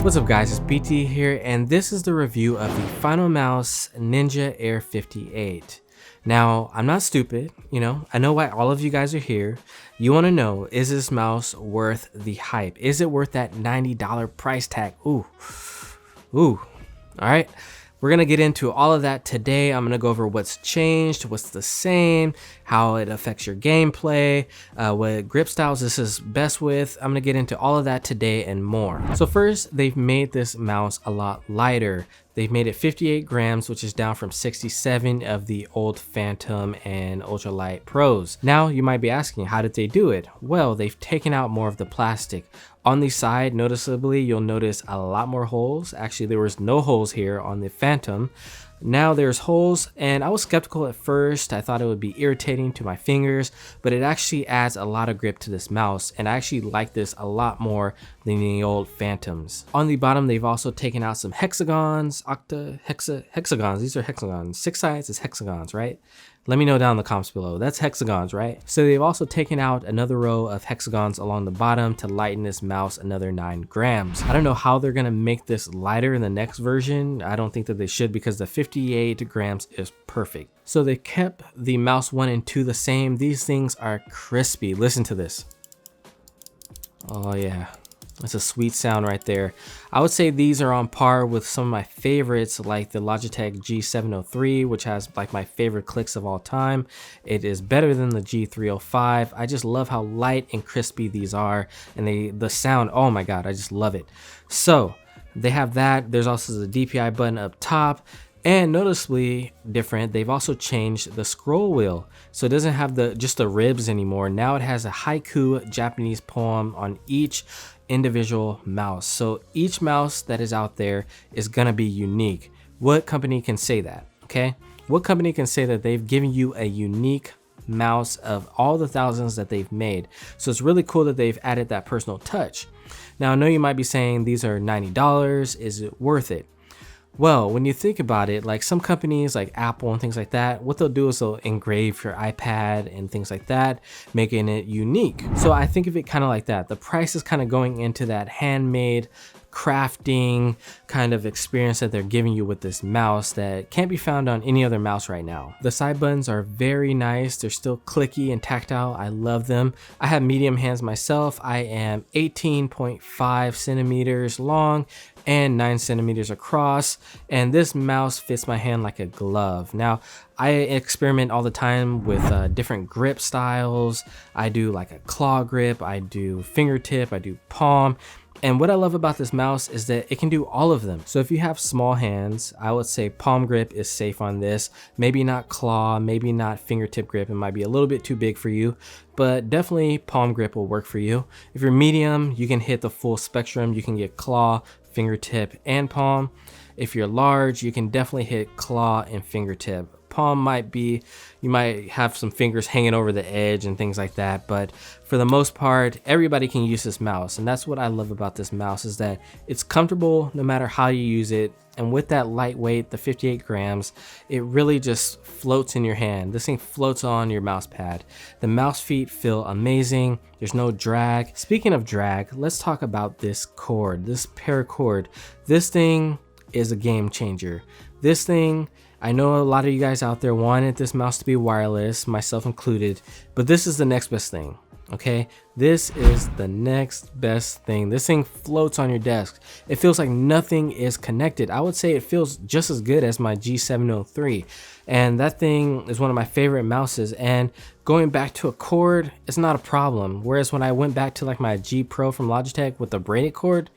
What's up guys, it's BT here, and this is the review of the Finalmouse Ninja Air 58. Now, I'm not stupid, I know why all of you guys are here. You want to know, is this mouse worth the hype? Is it worth that $90 price tag? Ooh, all right. We're going to get into all of that today. I'm going to go over what's changed, what's the same, how it affects your gameplay, what grip styles this is best with. I'm going to get into all of that today and more. So first, they've made this mouse a lot lighter. They've made it 58 grams, which is down from 67 of the old Phantom and Ultralight Pros. Now, you might be asking, how did they do it? Well, they've taken out more of the plastic. On the side, noticeably, you'll notice a lot more holes. Actually, there was no holes here on the Phantom. Now there's holes, and I was skeptical at first. I thought it would be irritating to my fingers, but it actually adds a lot of grip to this mouse, and I actually like this a lot more than the old Phantoms. On the bottom, they've also taken out some hexagons, hexagons. These are hexagons. 6 sides is hexagons, right? Let me know down in the comments below. That's hexagons, right? So they've also taken out another row of hexagons along the bottom to lighten this mouse another 9 grams. I don't know how they're gonna make this lighter in the next version. I don't think that they should, because the 58 grams is perfect. So they kept the mouse 1 and 2 the same. These things are crispy. Listen to this. Oh yeah. That's a sweet sound right there. I would say these are on par with some of my favorites, like the Logitech G703, which has like my favorite clicks of all time. It is better than the G305. I just love how light and crispy these are, and the sound, oh my god, I just love it. So they have that. There's also the DPI button up top. And noticeably different, they've also changed the scroll wheel. So it doesn't have just the ribs anymore. Now it has a haiku Japanese poem on each individual mouse. So each mouse that is out there is gonna be unique. What company can say that, okay? What company can say that they've given you a unique mouse of all the thousands that they've made? So it's really cool that they've added that personal touch. Now I know you might be saying these are $90, is it worth it? Well, when you think about it, like some companies like Apple and things like that, what they'll do is they'll engrave your iPad and things like that, making it unique. So I think of it kind of like that. The price is kind of going into that handmade crafting kind of experience that they're giving you with this mouse that can't be found on any other mouse right now. The side buttons are very nice. They're still clicky and tactile. I love them. I have medium hands myself. I am 18.5 centimeters long and 9 centimeters across, and this mouse fits my hand like a glove. Now, I experiment all the time with different grip styles. I do like a claw grip, I do fingertip, I do palm. And what I love about this mouse is that it can do all of them. So if you have small hands, I would say palm grip is safe on this. Maybe not claw, maybe not fingertip grip. It might be a little bit too big for you, but definitely palm grip will work for you. If you're medium, you can hit the full spectrum. You can get claw, fingertip, and palm. If you're large, you can definitely hit claw and fingertip. Palm might be, you might have some fingers hanging over the edge and things like that, but for the most part, everybody can use this mouse. And that's what I love about this mouse, is that it's comfortable no matter how you use it. And with that lightweight, the 58 grams, it really just floats in your hand. This thing floats on your mouse pad. The mouse feet feel amazing. There's no drag. Speaking of drag, let's talk about this cord, this Paracord. This thing is a game changer. This thing, I know a lot of you guys out there wanted this mouse to be wireless, myself included, but this is the next best thing, okay? This is the next best thing. This thing floats on your desk. It feels like nothing is connected. I would say it feels just as good as my G703, and that thing is one of my favorite mouses. And going back to a cord, it's not a problem. Whereas when I went back to like my G Pro from Logitech with the braided cord,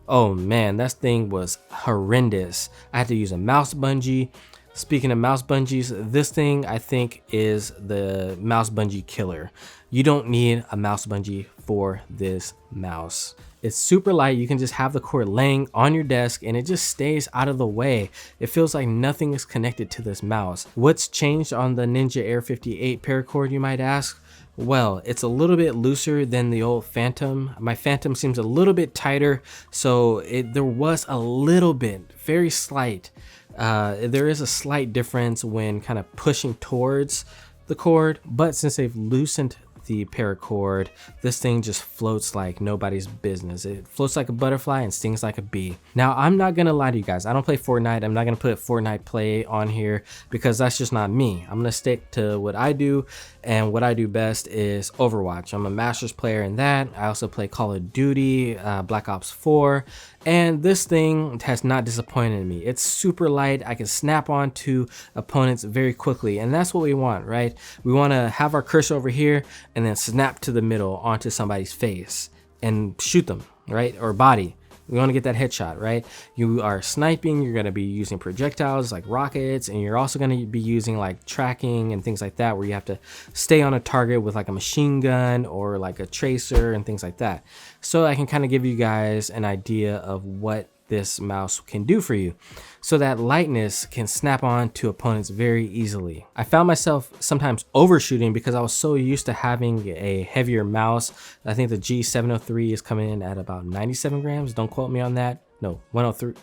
oh man, that thing was horrendous. I had to use a mouse bungee. Speaking of mouse bungees, this thing I think is the mouse bungee killer. You don't need a mouse bungee for this mouse. It's super light. You can just have the cord laying on your desk and it just stays out of the way. It feels like nothing is connected to this mouse. What's changed on the Ninja Air 58 Paracord, you might ask? Well, it's a little bit looser than the old Phantom. My Phantom seems a little bit tighter, so there was a little bit, very slight. There is a slight difference when kind of pushing towards the cord, but since they've loosened the Paracord, this thing just floats like nobody's business. It floats like a butterfly and stings like a bee. Now, I'm not gonna lie to you guys. I don't play Fortnite. I'm not gonna put Fortnite play on here because that's just not me. I'm gonna stick to what I do, and what I do best is Overwatch. I'm a Masters player in that. I also play Call of Duty, Black Ops 4, and this thing has not disappointed me. It's super light. I can snap onto opponents very quickly, and that's what we want, right? We want to have our cursor over here and then snap to the middle onto somebody's face and shoot them, right? Or body. We want to get that headshot, right? You are sniping, you're going to be using projectiles like rockets, and you're also going to be using like tracking and things like that, where you have to stay on a target with like a machine gun or like a tracer and things like that. So I can kind of give you guys an idea of what this mouse can do for you. So that lightness can snap on to opponents very easily. I found myself sometimes overshooting because I was so used to having a heavier mouse. I think the G703 is coming in at about 97 grams. Don't quote me on that. No, 103.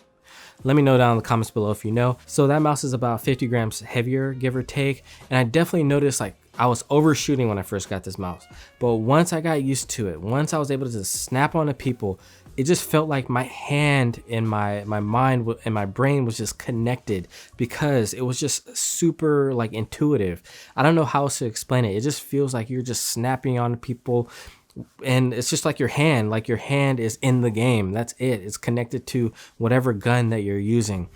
Let me know down in the comments below if you know. So that mouse is about 50 grams heavier, give or take. And I definitely noticed like I was overshooting when I first got this mouse. But once I got used to it, once I was able to just snap onto people, it just felt like my hand and my mind and my brain was just connected, because it was just super like intuitive. I don't know how else to explain it. It just feels like you're just snapping on people, and it's just like your hand is in the game. That's it. It's connected to whatever gun that you're using.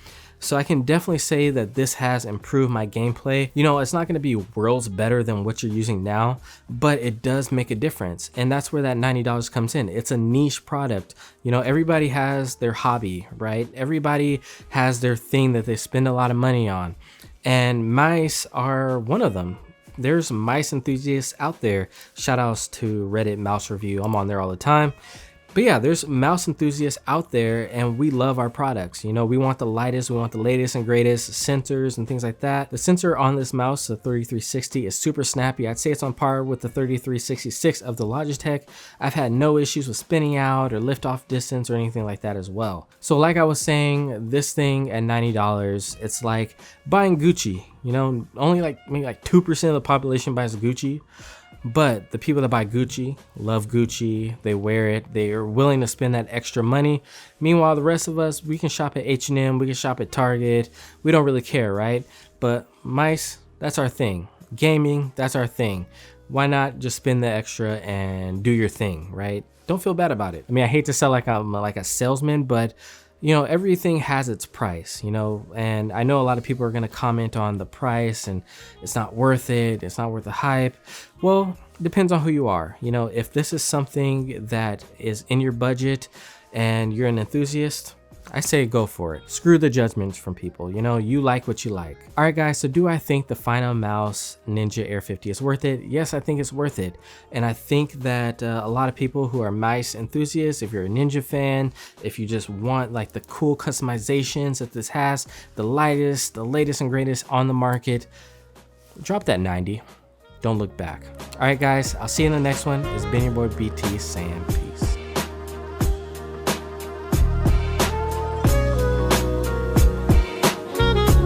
So I can definitely say that this has improved my gameplay. You know, it's not going to be worlds better than what you're using now, but it does make a difference. And that's where that $90 comes in. It's a niche product. You know, everybody has their hobby, right? Everybody has their thing that they spend a lot of money on. And mice are one of them. There's mice enthusiasts out there. Shout outs to Reddit Mouse Review. I'm on there all the time. But yeah, there's mouse enthusiasts out there, and we love our products. You know, we want the lightest, we want the latest and greatest sensors and things like that. The sensor on this mouse, the 3360, is super snappy. I'd say it's on par with the 3366 of the Logitech. I've had no issues with spinning out or lift off distance or anything like that as well. So like I was saying, this thing at $90, it's like buying Gucci. You know, only like maybe like 2% of the population buys Gucci. But the people that buy Gucci love Gucci, they wear it, they are willing to spend that extra money. Meanwhile, the rest of us, we can shop at H&M, we can shop at Target, we don't really care, right? But mice, that's our thing. Gaming, that's our thing. Why not just spend the extra and do your thing, right? Don't feel bad about it. I mean, I hate to sound like I'm like a salesman, but you know, everything has its price, you know, and I know a lot of people are going to comment on the price and it's not worth it. It's not worth the hype. Well, it depends on who you are. You know, if this is something that is in your budget and you're an enthusiast, I say go for it. Screw the judgments from people. You know, you like what you like. All right, guys. So do I think the Finalmouse Ninja Air 50 is worth it? Yes, I think it's worth it. And I think that a lot of people who are mice enthusiasts, if you're a Ninja fan, if you just want like the cool customizations that this has, the lightest, the latest and greatest on the market, drop that 90. Don't look back. All right, guys. I'll see you in the next one. It's been your boy BT saying peace.